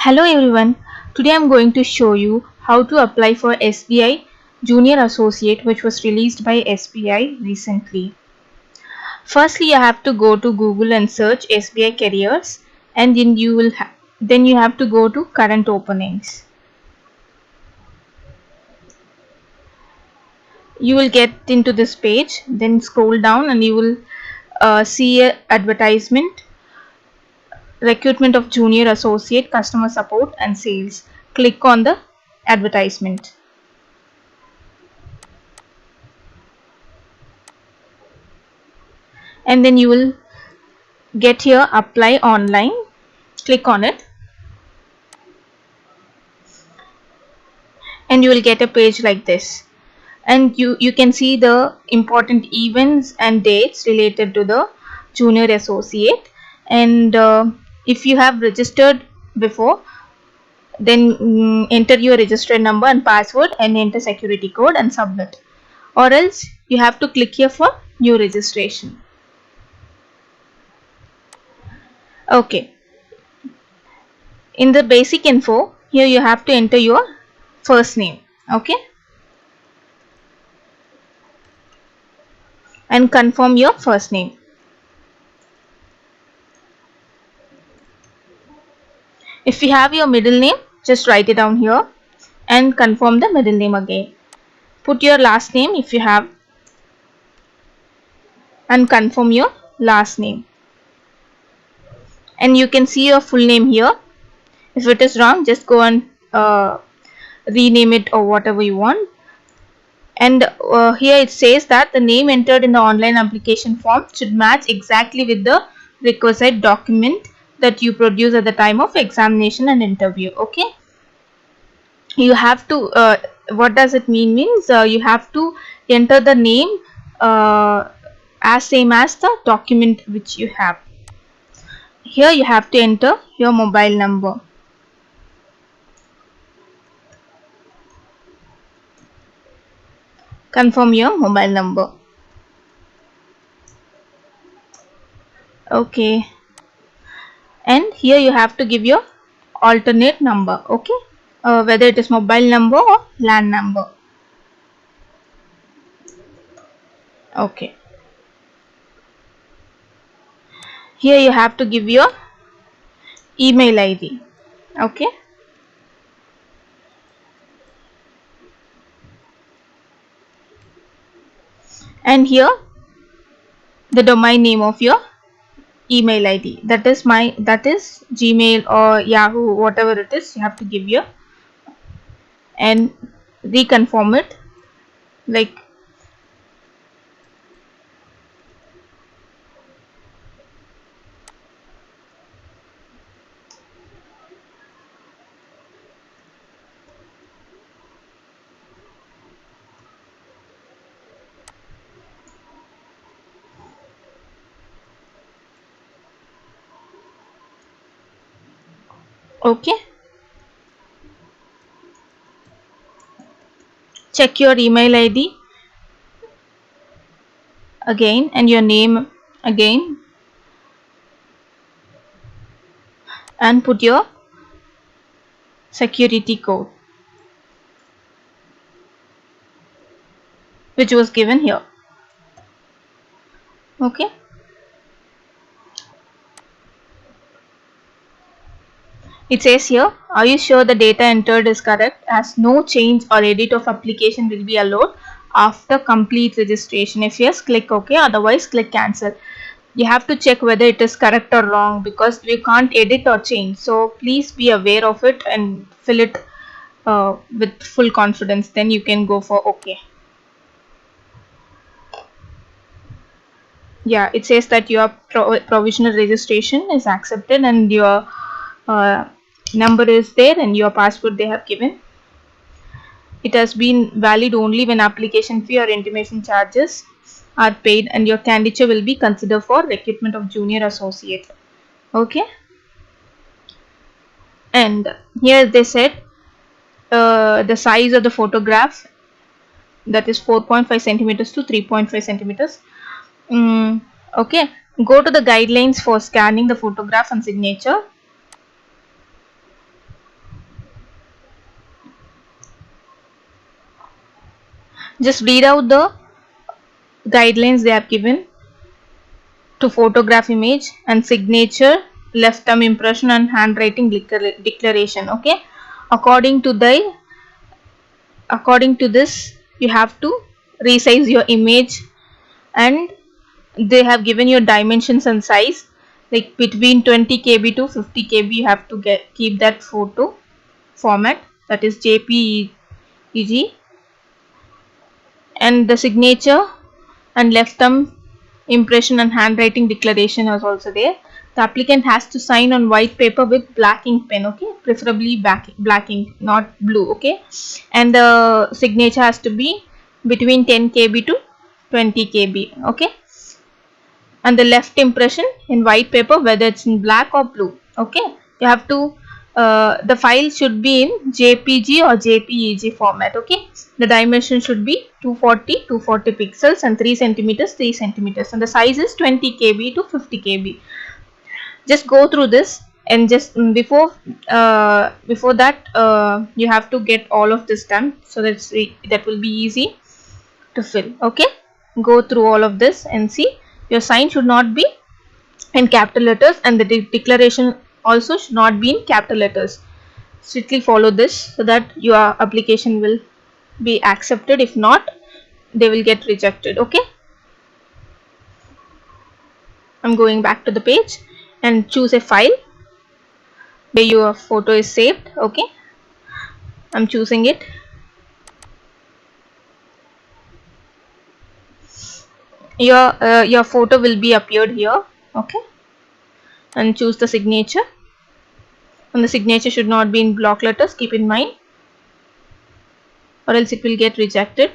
Hello everyone. Today I'm going to show you how to apply for SBI Junior Associate, which was released by SBI recently. Firstly, you have to go to Google and search SBI Careers, and then you have to go to current openings. You will get into this page, then scroll down and you will see a advertisement, recruitment of junior associate, customer support and sales. Click on the advertisement. And then you will get here apply online. Click on it and you will get a page like this, and you can see the important events and dates related to the junior associate. And if you have registered before, then enter your registered number and password and enter security code and submit, or else you have to click here for new registration. Okay, in the basic info here you have to enter your first name. Okay, and confirm your first name. If you have your middle name, just write it down here and confirm the middle name again. Put your last name if you have and confirm your last name. And you can see your full name here. If it is wrong, just go and rename it or whatever you want. And here it says that the name entered in the online application form should match exactly with the requisite document that you produce at the time of examination and interview. Okay, you have to what does it means you have to enter the name uh, as same as the document which you have. Here you have to enter your mobile number. Confirm your mobile number. Okay, and here you have to give your alternate number. Okay, whether it is mobile number or LAN number. Okay, here you have to give your email ID. Okay, and here the domain name of your email ID, that is Gmail or Yahoo, whatever it is, you have to give here and reconfirm it. Like, okay, check your email ID again and your name again and put your security code which was given here. Okay, it says here, are you sure the data entered is correct, as no change or edit of application will be allowed after complete registration? If yes, click OK, otherwise click cancel. You have to check whether it is correct or wrong, because we can't edit or change, so please be aware of it and fill it with full confidence, then you can go for OK. Yeah, it says that your provisional registration is accepted and your uh, number is there and your password they have given. It has been valid only when application fee or intimation charges are paid, and your candidature will be considered for recruitment of junior associate. Okay, and here they said the size of the photograph, that is 4.5 centimeters to 3.5 centimeters. Okay, go to the guidelines for scanning the photograph and signature. Just read out the guidelines they have given to photograph image and signature, left thumb impression and handwriting declaration. Okay, according to this you have to resize your image, and they have given your dimensions and size, like between 20 kb to 50 kb you have to keep that photo format, that is JPEG. And the signature and left thumb impression and handwriting declaration is also there. The applicant has to sign on white paper with black ink pen, okay, preferably black ink, not blue, okay. And the signature has to be between 10 kb to 20 kb, okay. And the left impression in white paper, whether it's in black or blue, okay. You have to the file should be in JPG or JPEG format, okay. The dimension should be 240 pixels and 3 centimeters 3 centimeters, and the size is 20 kb to 50 kb. Just go through this, and just before that you have to get all of this done, so that will be easy to fill, okay. Go through all of this and see. Your sign should not be in capital letters, and the declaration also should not be in capital letters. Strictly follow this so that your application will be accepted. If not, they will get rejected, okay. I'm going back to the page and choose a file where your photo is saved, okay. I'm choosing it. Your photo will be appeared here, okay. And choose the signature, and the signature should not be in block letters, keep in mind, or else it will get rejected.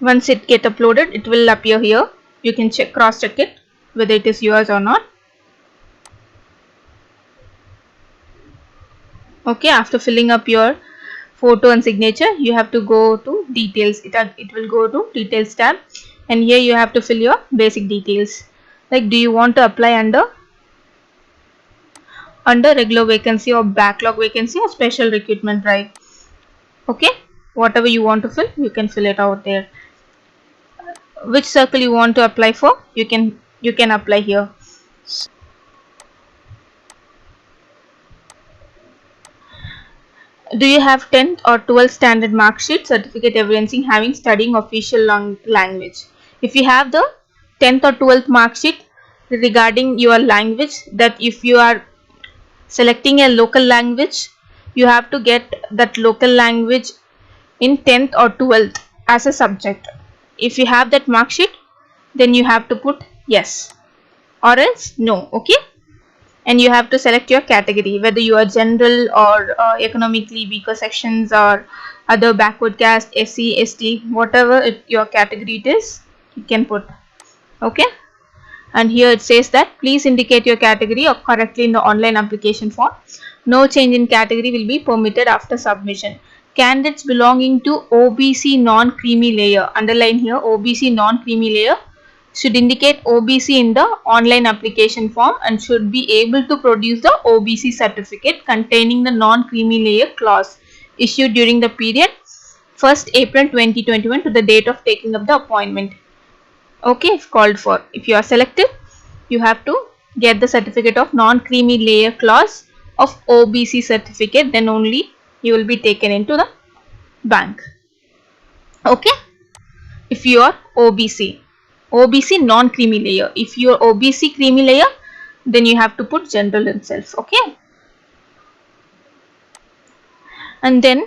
Once it get uploaded, it will appear here. You can cross check it whether it is yours or not, okay. After filling up your photo and signature, you have to go to details. It will go to details tab, and here you have to fill your basic details, like do you want to apply under regular vacancy or backlog vacancy or special recruitment drive, okay. Whatever you want to fill, you can fill it out there. Which circle you want to apply for, you can apply here. Do you have 10th or 12th standard mark sheet certificate evidencing having studying official language? If you have the 10th or 12th mark sheet regarding your language, that if you are selecting a local language, you have to get that local language in 10th or 12th as a subject. If you have that mark sheet, then you have to put yes or else no, okay. And you have to select your category, whether you are general or economically weaker sections or other backward caste, SC, ST, whatever your category it is, you can put, okay. And here it says that please indicate your category or correctly in the online application form. No change in category will be permitted after submission. Candidates belonging to OBC non-creamy layer, underline here OBC non-creamy layer, should indicate OBC in the online application form and should be able to produce the OBC certificate containing the non-creamy layer clause issued during the period 1st April 2021 to the date of taking up the appointment, okay. If called for, if you are selected, you have to get the certificate of non-creamy layer clause of OBC certificate, then only you will be taken into the bank, okay. If you are OBC non-creamy layer. If you are OBC creamy layer, then you have to put general itself, okay. And then,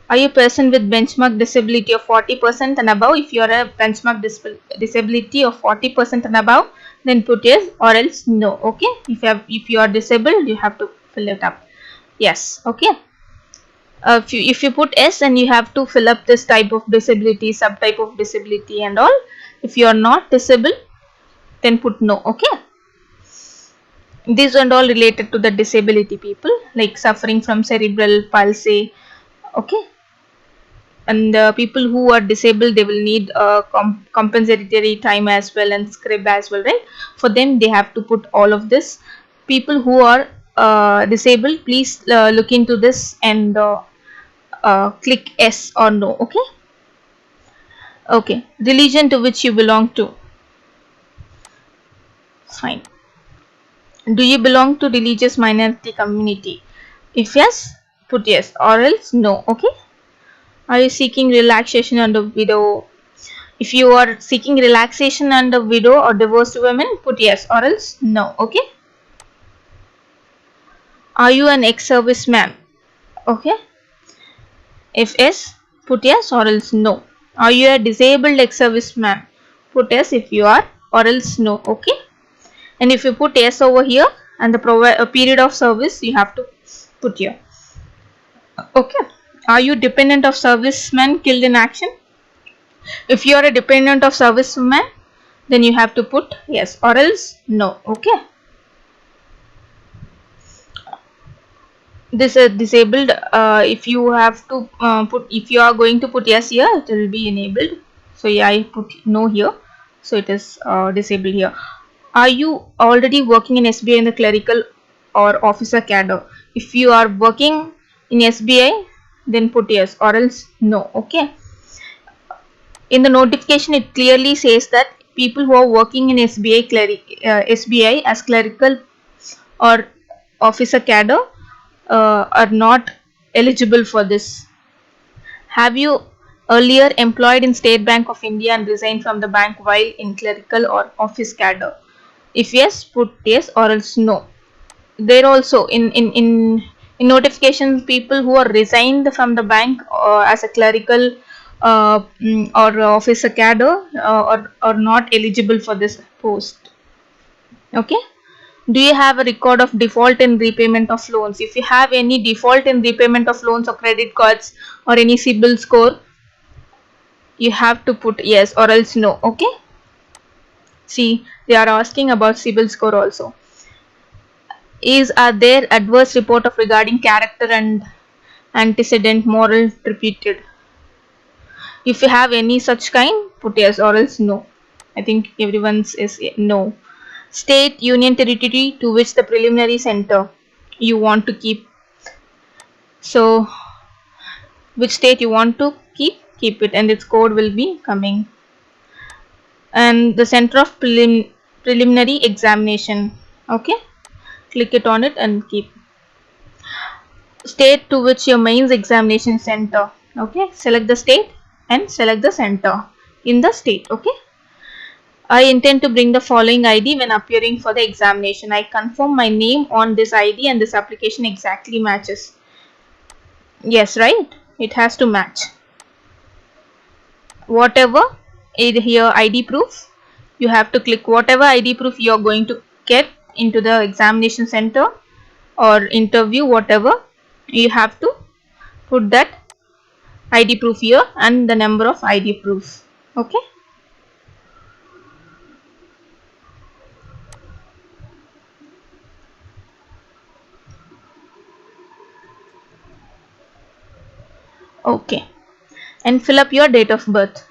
are you a person with benchmark disability of 40% and above? If you are a benchmark disability of 40% and above, then put yes or else no, okay. If you are disabled, you have to fill it up yes, okay. If you put yes, then you have to fill up this type of disability, subtype of disability and all. If you are not disabled, then put no, okay. These are all related to the disability people, like suffering from cerebral palsy, okay. and people who are disabled, they will need compensatory time as well and script as well, right? For them, they have to put all of this. People who are disabled, please look into this and click yes or no. Okay. Okay, religion to which you belong to. Fine. Do you belong to religious minority community? If yes, put yes, or else no. Okay. Are you seeking relaxation under widow? If you are seeking relaxation under widow or divorced women, put yes, or else no. Okay. Are you an ex-serviceman? Okay. If yes, put yes, or else no. Are you a disabled ex-serviceman? Put yes if you are, or else no. Okay. And if you put yes over here and the period of service, you have to put here. Okay. Are you dependent of servicemen killed in action? If you are a dependent of servicemen, then you have to put yes, or else no. Okay. This is disabled. If you have to if you are going to put yes here, it will be enabled. So yeah, I put no here, so it is disabled here. Are you already working in SBI in the clerical or officer cadre? If you are working in SBI, then put yes, or else no. Okay. In the notification, it clearly says that people who are working in SBI as clerical or officer cadre are not eligible for this. Have you earlier employed in State Bank of India and resigned from the bank while in clerical or office cadre? If yes, put yes, or else no. There also in notifications, people who are resigned from the bank as a clerical or officer cadre are not eligible for this post. Okay. Do you have a record of default in repayment of loans? If you have any default in repayment of loans or credit cards or any CIBIL score, you have to put yes, or else no. Okay. See, they are asking about CIBIL score also. Are there adverse report of regarding character and antecedent moral repeated? If you have any such kind, put yes, or else no. I think everyone's is no. State, union territory to which the preliminary center you want to keep. So which state you want to keep it, and its code will be coming. And the center of preliminary examination. Okay. Click it on it and keep. State to which your mains examination center. Okay. Select the state and select the center in the state. Okay. I intend to bring the following ID when appearing for the examination. I confirm my name on this ID and this application exactly matches. Yes, right? It has to match. Whatever is here ID proof, you have to click whatever ID proof you are going to get into the examination center or interview, whatever, you have to put that ID proof here and the number of ID proof. Okay. Okay. And fill up your date of birth.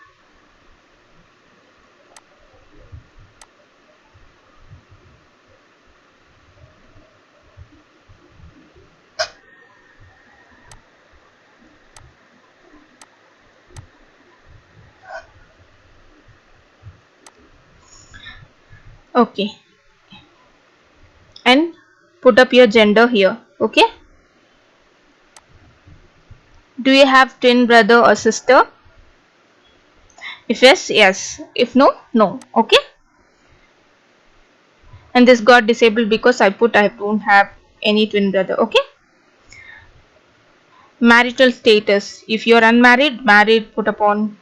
Okay. And put up your gender here. Okay. Do you have twin brother or sister? If yes, yes. If no, no. Okay. And this got disabled because I don't have any twin brother. Okay. Marital status. If you're unmarried, married, put upon.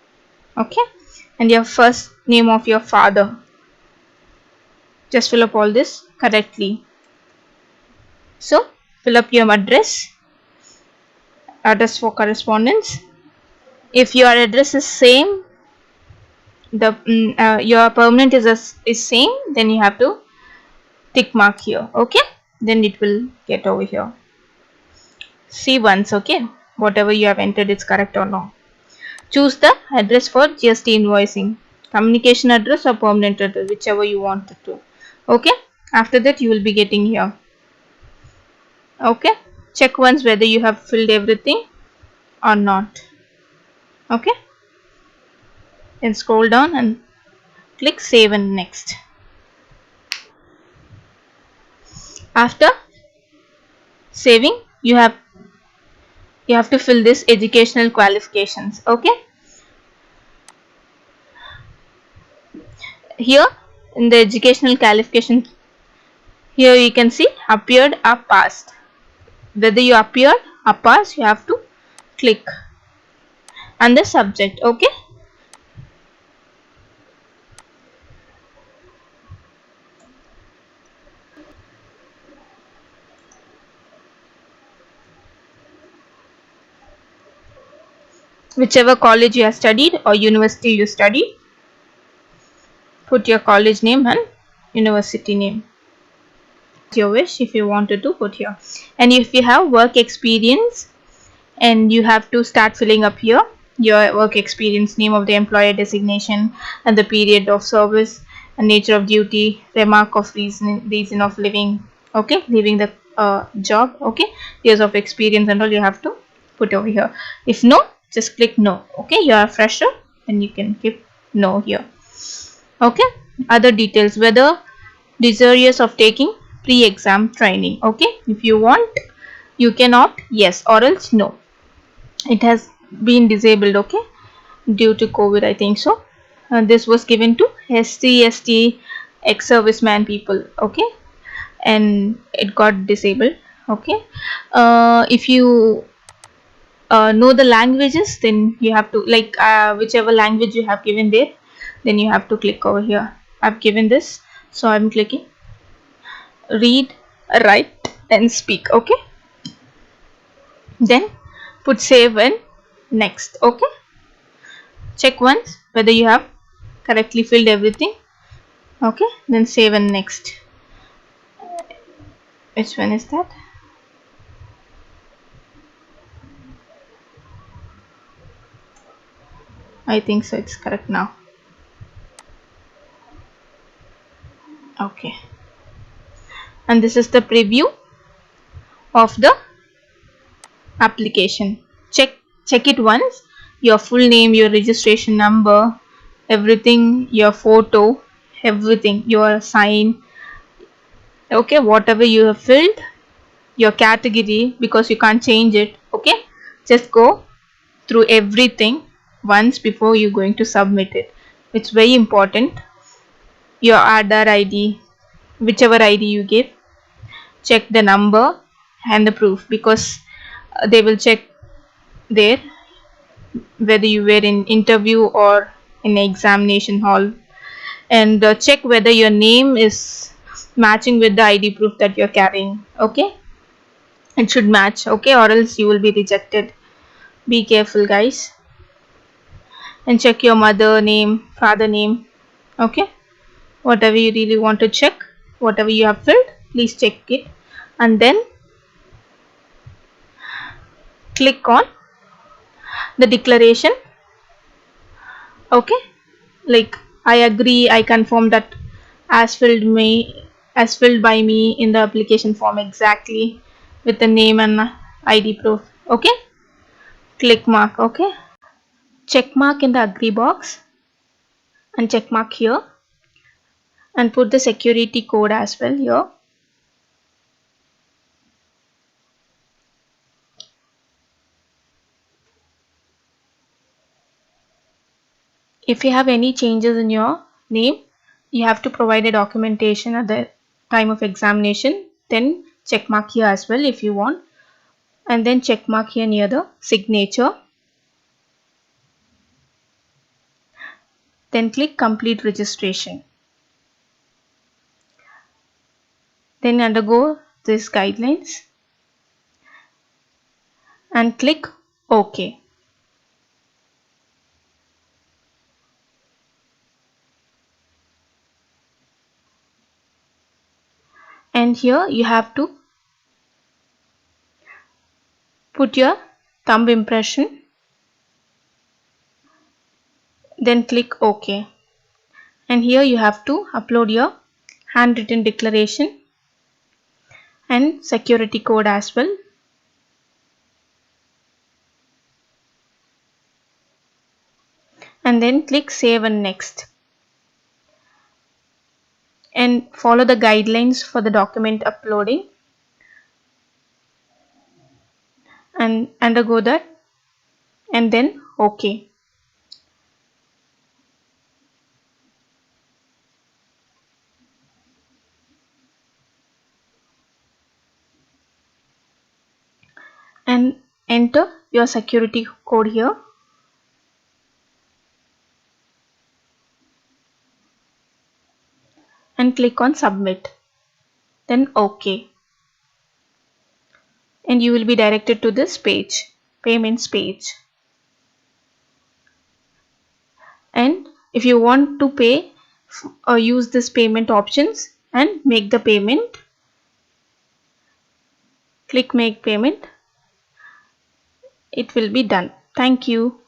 Okay. And your first name of your father. Just fill up all this correctly. So fill up your address for correspondence. If your address is same, your permanent is same, then you have to tick mark here. Okay. Then it will get over here. See once. Okay. Whatever you have entered is correct or not. Choose the address for GST invoicing, communication address or permanent address, whichever you want it to. Okay, after that you will be getting here. Okay, check once whether you have filled everything or not. Okay, then scroll down and click save and next. After saving, you have to fill this educational qualifications. Okay, here in the educational qualifications, here you can see appeared or passed. Whether you appeared or passed, you have to click. And the subject. Okay, whichever college you have studied or university you studied, put your college name and university name. Your wish if you wanted to put here. And if you have work experience, and you have to start filling up here your work experience, name of the employer designation and the period of service and nature of duty, remark of reason of living, okay, leaving the job, okay, years of experience and all you have to put over here. If no, just click no. Okay, you are a fresher, then you can keep no here. Okay, other details, whether desirous of taking pre-exam training. Okay, if you want, you can opt yes or else no. It has been disabled, okay, due to COVID, I think so. This was given to SC/ST ex-serviceman people, okay, and it got disabled. Okay, if you know the languages, then you have to like whichever language you have given there, then you have to click over here. I've given this, so I'm clicking read, write and speak. Okay, then put save and next. Okay, check once whether you have correctly filled everything. Okay, then save and next. Which one is that? I think so, it's correct now. Okay, and this is the preview of the application. Check it once, your full name, your registration number, everything, your photo, everything, your sign, okay, whatever you have filled, your category, because you can't change it. Okay, just go through everything once before you're going to submit it. It's very important. Your Aadhaar ID, whichever ID you give, check the number and the proof, because they will check there whether you were in interview or in examination hall, and check whether your name is matching with the ID proof that you're carrying. Okay, it should match, okay, or else you will be rejected. Be careful, guys. And check your mother name, father name. Okay, whatever you really want to check, whatever you have filled, please check it, and then click on the declaration. Okay, like I agree, I confirm that as filled by me in the application form exactly with the name and ID proof. Okay, click mark. Okay, check mark in the agree box and check mark here, and put the security code as well here. If you have any changes in your name, you have to provide a documentation at the time of examination. Then check mark here as well if you want, and then check mark here near the signature. Then click complete registration. Then undergo these guidelines and click OK. And here you have to put your thumb impression then click OK. And here you have to upload your handwritten declaration and security code as well. And then click Save and Next. And follow the guidelines for the document uploading and undergo that, and then OK. And enter your security code here. And click on Submit. Then OK. And you will be directed to this page, Payments page. And if you want to pay or use this payment options and make the payment, click Make Payment. It will be done. Thank you.